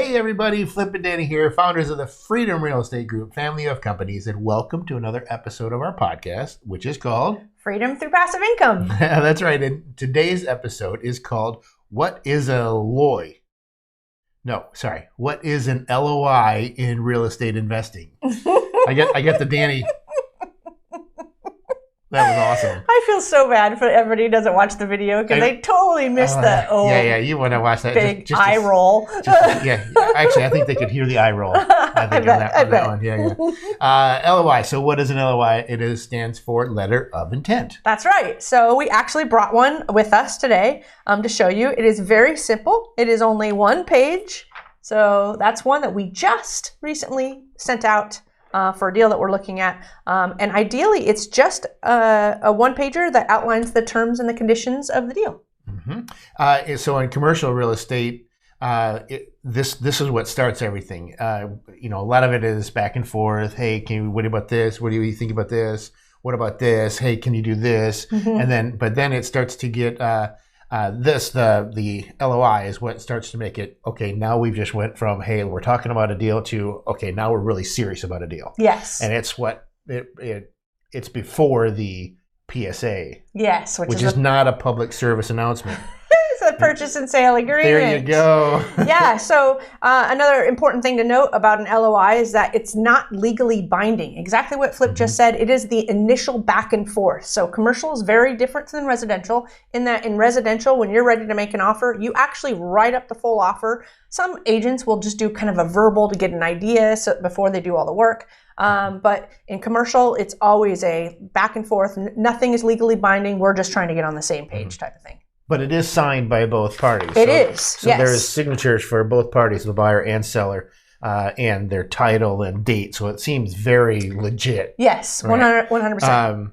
Hey everybody, Flip and Dani here, founders of the Freedom Real Estate Group, family of companies, and welcome to another episode of our podcast, which is called Freedom Through Passive Income. That's right. And today's episode is called What is a LOI? No, sorry. What is an LOI in real estate investing? I get the Dani. That was awesome. I feel so bad for everybody who doesn't watch the video because they totally missed the you want to watch that big eye roll. Actually, I think they could hear the eye roll. I think on that one. Yeah. LOI. So what is an LOI? It stands for letter of intent. That's right. So we actually brought one with us today to show you. It is very simple. It is only one page. So that's one that we just recently sent out for a deal that we're looking at. And ideally, it's just a one-pager that outlines the terms and the conditions of the deal. Mm-hmm. So in commercial real estate, this is what starts everything. A lot of it is back and forth. Hey, what about this? What do you think about this? What about this? Hey, can you do this? Mm-hmm. But then it starts to get the LOI is what starts to make it, okay, now we've just went from, hey, we're talking about a deal to, okay, now we're really serious about a deal. Yes. And it's it's before the PSA. Yes. Which is not a public service announcement. It's a purchase and sale agreement. There you go. Yeah. So another important thing to note about an LOI is that it's not legally binding. Exactly what Flip just said. It is the initial back and forth. So commercial is very different than residential in that in residential, when you're ready to make an offer, you actually write up the full offer. Some agents will just do kind of a verbal to get an idea before they do all the work. But in commercial, it's always a back and forth. Nothing is legally binding. We're just trying to get on the same page type of thing. But it is signed by both parties. It is. So there's signatures for both parties, the buyer and seller, and their title and date. So it seems very legit. Yes, right? 100%.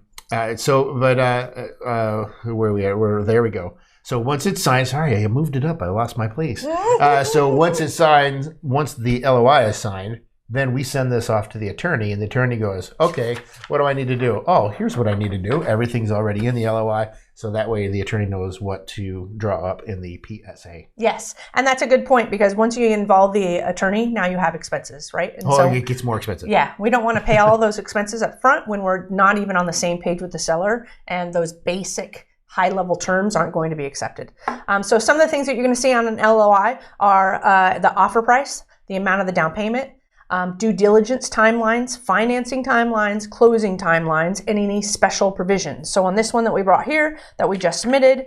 Where we at? There we go. So once it's signed, sorry, I moved it up. I lost my place. So once it's signed, once the LOI is signed, then we send this off to the attorney, and the attorney goes, okay, what do I need to do? Oh, here's what I need to do. Everything's already in the LOI, so that way the attorney knows what to draw up in the PSA. Yes, and that's a good point, because once you involve the attorney, now you have expenses, right? And so it gets more expensive. Yeah, we don't want to pay all those expenses up front when we're not even on the same page with the seller, and those basic high-level terms aren't going to be accepted. So some of the things that you're going to see on an LOI are the offer price, the amount of the down payment, due diligence timelines, financing timelines, closing timelines, and any special provisions. So on this one that we brought here, that we just submitted,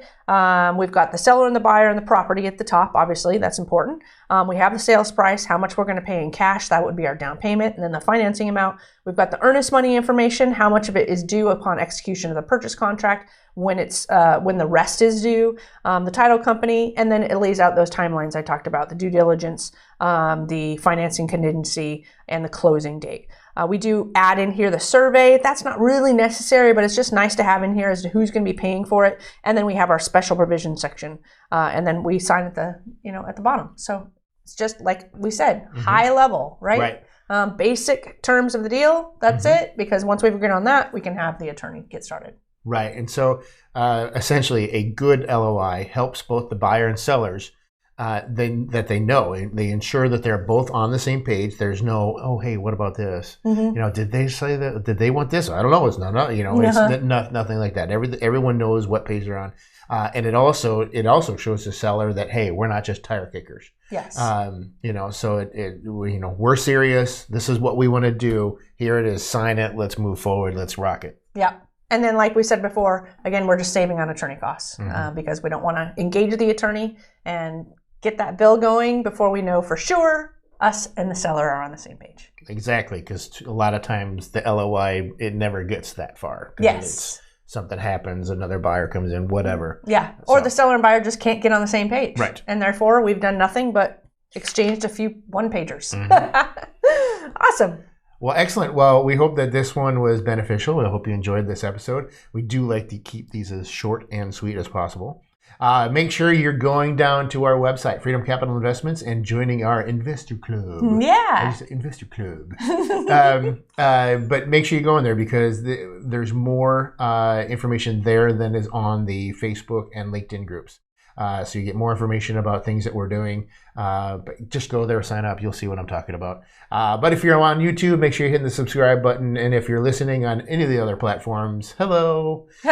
we've got the seller and the buyer and the property at the top. Obviously, that's important. We have the sales price, how much we're going to pay in cash. That would be our down payment. And then the financing amount. We've got the earnest money information, how much of it is due upon execution of the purchase contract, when the rest is due, the title company, and then it lays out those timelines I talked about, the due diligence, the financing contingency, and the closing date. We do add in here the survey. That's not really necessary, but it's just nice to have in here as to who's going to be paying for it. And then we have our special provision section, and then we sign at the bottom. So it's just like we said, high level, right? Basic terms of the deal. That's it. Because once we've agreed on that, we can have the attorney get started. Right. And so essentially a good LOI helps both the buyer and sellers that they know. They ensure that they're both on the same page. There's no, oh, hey, what about this? Did they say that? Did they want this? I don't know. It's not it's nothing like that. Everyone knows what page they're on. And it also shows the seller that, hey, we're not just tire kickers. Yes. So we're serious. This is what we want to do. Here it is. Sign it. Let's move forward. Let's rock it. Yeah. And then, like we said before, again, we're just saving on attorney costs because we don't want to engage the attorney and get that bill going before we know for sure us and the seller are on the same page. Exactly, because a lot of times the LOI, it never gets that far. Yes. Something happens, another buyer comes in, whatever. Yeah, or the seller and buyer just can't get on the same page. Right. And therefore, we've done nothing but exchanged a few one-pagers. Awesome. Well, excellent. Well, we hope that this one was beneficial. I hope you enjoyed this episode. We do like to keep these as short and sweet as possible. Make sure you're going down to our website, Freedom Capital Investments, and joining our investor club. Yeah. Investor club. But make sure you go in there because there's more information there than is on the Facebook and LinkedIn groups. so you get more information about things that we're doing. But just go there, sign up. You'll see what I'm talking about. But if you're on YouTube, make sure you're hitting the subscribe button. And if you're listening on any of the other platforms, hello. We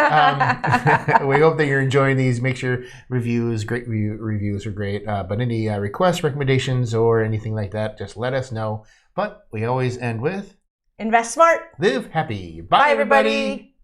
hope that you're enjoying these. Make sure reviews are great. But any requests, recommendations, or anything like that, just let us know. But we always end with invest smart, live happy. Bye everybody.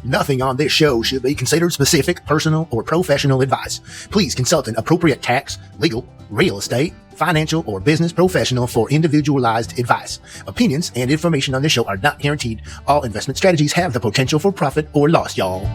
Nothing on this show should be considered specific, personal, or professional advice. Please consult an appropriate tax, legal, real estate, financial, or business professional for individualized advice. Opinions and information on this show are not guaranteed. All investment strategies have the potential for profit or loss, y'all.